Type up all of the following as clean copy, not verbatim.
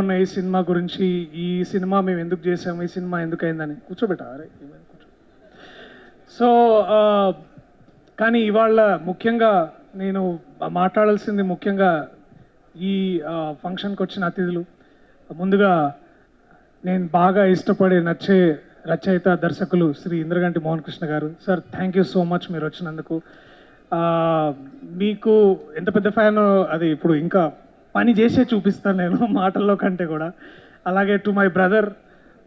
ఉన్న ఈ సినిమా గురించి, ఈ సినిమా మేము ఎందుకు చేసాము, ఈ సినిమా ఎందుకు అయిందని కూర్చోబెట్టారు. సో కానీ ఇవాళ ముఖ్యంగా నేను మాట్లాడాల్సింది ముఖ్యంగా ఈ ఫంక్షన్కి వచ్చిన అతిథులు. ముందుగా నేను బాగా ఇష్టపడే నచ్చే రచయిత దర్శకులు శ్రీ ఇంద్రగంటి మోహన్ కృష్ణ గారు. Sir, thank you so much మీరు వచ్చినందుకు. మీకు ఎంత పెద్ద ఫ్యాన్ అది ఇప్పుడు ఇంకా పని చేసే చూపిస్తాను నేను మాటల్లో కంటే కూడా. అలాగే to my brother,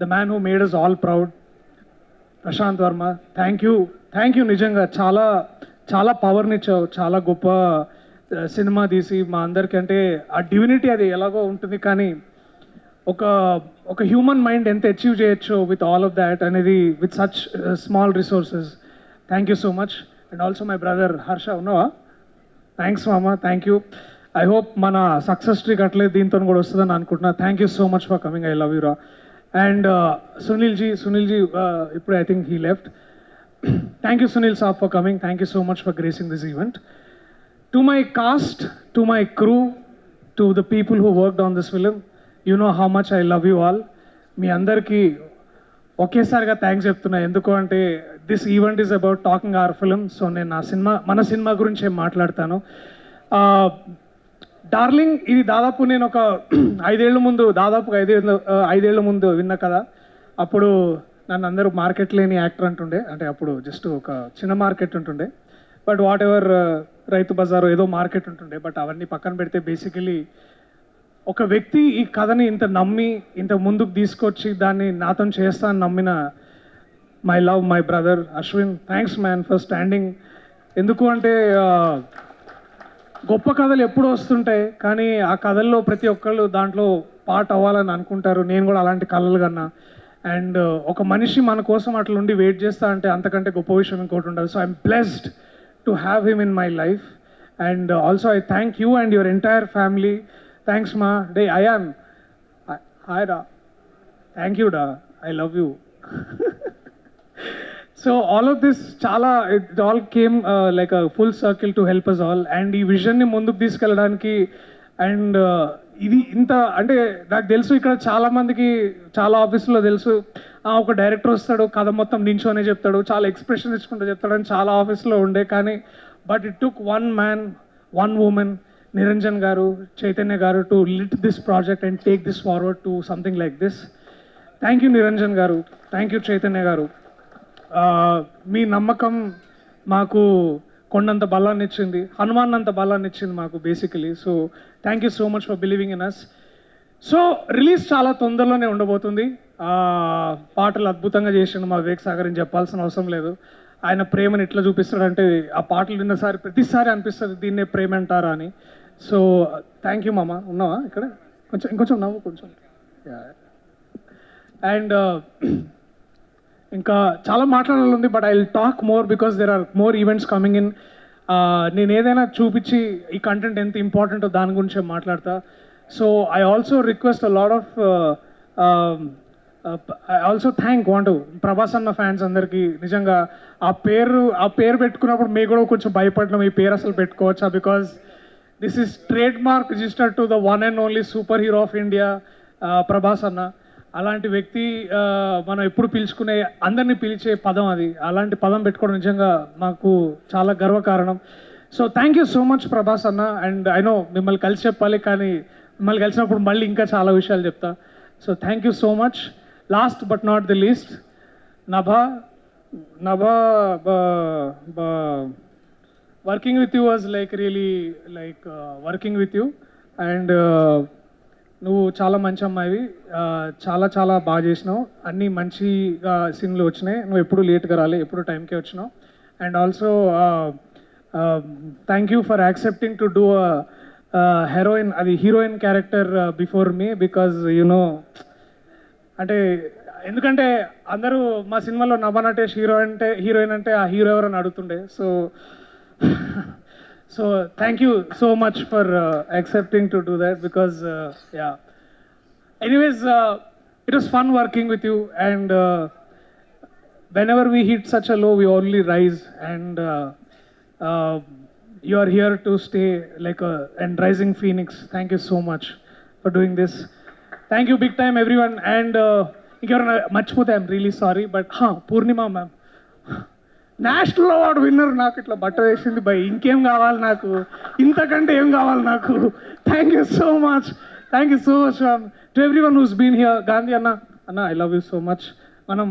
the man who made us all proud, Prashanth Varma, thank you నిజంగా. చాలా చాలా పవర్నిచ్చావు, చాలా గొప్ప సినిమా తీసి మా అందరికీ. అంటే ఆ డివినిటీ అది ఎలాగో ఉంటుంది, కానీ ఒక హ్యూమన్ మైండ్ ఎంత అచీవ్ చేయొచ్చు విత్ ఆల్ ఆఫ్ దాట్ అనేది, with such small resources. Thank you so much. And also my brother Harsha, ఉన్నావా? థ్యాంక్స్ మామ, థ్యాంక్ యూ. ఐ హోప్ మన సక్సెస్ ట్రీక్ అట్లే దీంతో కూడా వస్తుందని అనుకుంటున్నా. Thank you so much for coming, I love you రా. అండ్ సునీల్ జీ ఇప్పుడు I think he left. Thank you Sunil Saab for coming. Thank you so much for gracing this event. To my cast, to my crew, to the people who worked on this film, you know how much I love you all. మీ అందరికీ ఒకేసారిగా thanks చెప్తున్నా. ఎందుకు అంటే this event is about talking our film. So నేను మన cinema గురించి ఏం మాట్లాడతాను. డార్లింగ్, ఇది దాదాపు నేను ఒక 5 ఏళ్ళ ముందు, దాదాపుగా 5 ఏళ్ళ ముందు విన్నా కదా. అప్పుడు నన్ను అందరూ మార్కెట్ లేని యాక్టర్ అంటుండే. అంటే అప్పుడు జస్ట్ ఒక చిన్న మార్కెట్ ఉంటుండే. బట్ వాట్ ఎవర్, రైతు బజారు ఏదో మార్కెట్ ఉంటుండే. బట్ అవన్నీ పక్కన పెడితే బేసికలీ ఒక వ్యక్తి ఈ కథని ఇంత నమ్మి ఇంత ముందుకు తీసుకొచ్చి దాన్ని నాతో చేస్తానని నమ్మిన my love, my brother Ashwin, thanks man for standing. ఎందుకు అంటే గొప్ప కథలు ఎప్పుడూ వస్తుంటాయి, కానీ ఆ కథల్లో ప్రతి ఒక్కళ్ళు దాంట్లో పార్ట్ అవ్వాలని అనుకుంటారు. నేను కూడా అలాంటి కళలు కన్నా. అండ్ ఒక మనిషి మన కోసం అట్లా ఉండి వెయిట్ చేస్తా అంటే అంతకంటే గొప్ప విషయం ఇంకోటి ఉండదు. So I'm blessed to have him in my life. And also I thank you and your entire family. Thanks మా డే అయాన్, హాయ్ రా, థ్యాంక్ యూ డా, I love you. So all of this చాలా, it all came like a full circle to help us all. And ఈ విజన్ని ముందుకు తీసుకెళ్ళడానికి and ఇది ఇంత అంటే నాకు తెలుసు ఇక్కడ చాలామందికి చాలా ఆఫీసులో తెలుసు, ఒక డైరెక్టర్ వస్తాడు కథ మొత్తం నించోనే చెప్తాడు, చాలా ఎక్స్ప్రెషన్ ఇచ్చుకుంటూ చెప్తాడని చాలా ఆఫీస్లో ఉండే. కానీ but it took one man, one woman, Niranjan garu, Chaitanya garu, to lit this project and take this forward to something like this. Thank you Niranjan garu, thank you Chaitanya గారు. మీ నమ్మకం మాకు కొండంత బలాన్ని ఇచ్చింది, హనుమాన్ అంత బలాన్ని ఇచ్చింది మాకు basically. So thank you so much for believing in us. So release చాలా తొందరలోనే ఉండబోతుంది. పాటలు అద్భుతంగా చేసిండు మా వివేక్ సాగర్ అని చెప్పాల్సిన అవసరం లేదు. ఆయన ప్రేమను ఎట్లా చూపిస్తాడంటే ఆ పాటలు విన్నసారి ప్రతిసారి అనిపిస్తుంది దీన్నే ప్రేమ అంటారా అని. సో థ్యాంక్ యూ మామ. ఉన్నావా ఇక్కడ? ఇంకొంచెం నవ్వు కొంచెం. అండ్ ఇంకా చాలా మాట్లాడాలి ఉంది, but I will talk more because there are more events coming in. నేను ఏదైనా చూపించి ఈ కంటెంట్ ఎంత ఇంపార్టెంటో దాని గురించి మాట్లాడతా. So I also request a lot of, I also want Prabhas అన్న ఫ్యాన్స్ అందరికీ నిజంగా ఆ పేరు పెట్టుకున్నప్పుడు మేము కూడా కొంచెం భయపడినాం, ఈ పేరు అసలు పెట్టుకోవచ్చా, because this is trade mark registered to the one and only super hero of India Prabhas అన్న. అలాంటి వ్యక్తి మనం ఎప్పుడు పిలుచుకునే, అందరినీ పిలిచే పదం అది. అలాంటి పదం పెట్టుకోవడం నిజంగా మాకు చాలా గర్వకారణం. So thank you so much Prabhas అన్న. అండ్ ఐ నో మిమ్మల్ని కలిసి చెప్పాలి, కానీ మిమ్మల్ని కలిసినప్పుడు మళ్ళీ ఇంకా చాలా విషయాలు చెప్తా. So thank you so much. Last but not the least, Nabha working with you was like really like working with you. And నువ్వు చాలా మంచి అమ్మాయివి, చాలా చాలా బాగా చేసినావు, అన్నీ మంచిగా సీన్లు వచ్చినాయి. నువ్వు ఎప్పుడు లేట్గా రాలే, ఎప్పుడు టైంకే వచ్చినావు. And also thank you for accepting to do heroine, అది heroine character before me, because you know అంటే ఎందుకంటే అందరూ మా సినిమాలో నభా నటేష్ హీరోయిన్ అంటే ఆ హీరో ఎవరని అడుగుతుండే. So thank you so much for accepting to do that, because yeah. Anyways, it was fun working with you, and whenever we hit such a low, we only rise, and you are here to stay like a and rising phoenix. Thank you so much for doing this. Thank you big time everyone. And ఇంకెవరైనా మర్చిపోతే I'm really sorry, but Purnima ma'am national award winner, నాకు ఇట్లా బట్ట వేసింది by. ఇంకేం కావాలి నాకు, ఇంతకంటే ఏం కావాలి నాకు. Thank you so much to every one who's been here. Gandhi అన్న, I love you so much. మనం